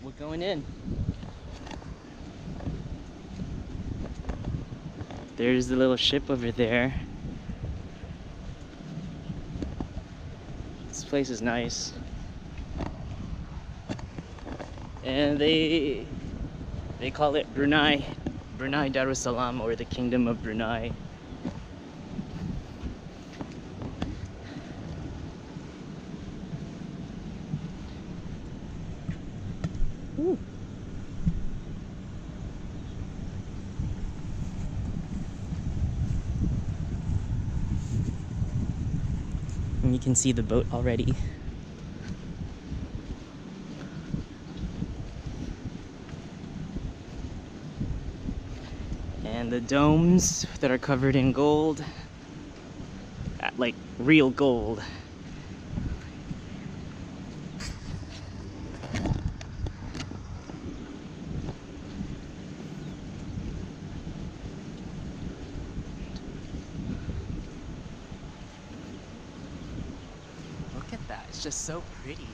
we're going in. There's the little ship over there. This place is nice. And they call it Brunei Darussalam, or the Kingdom of Brunei. Ooh. And you can see the boat already. And the domes that are covered in gold, like real gold. Look at that, it's just so pretty.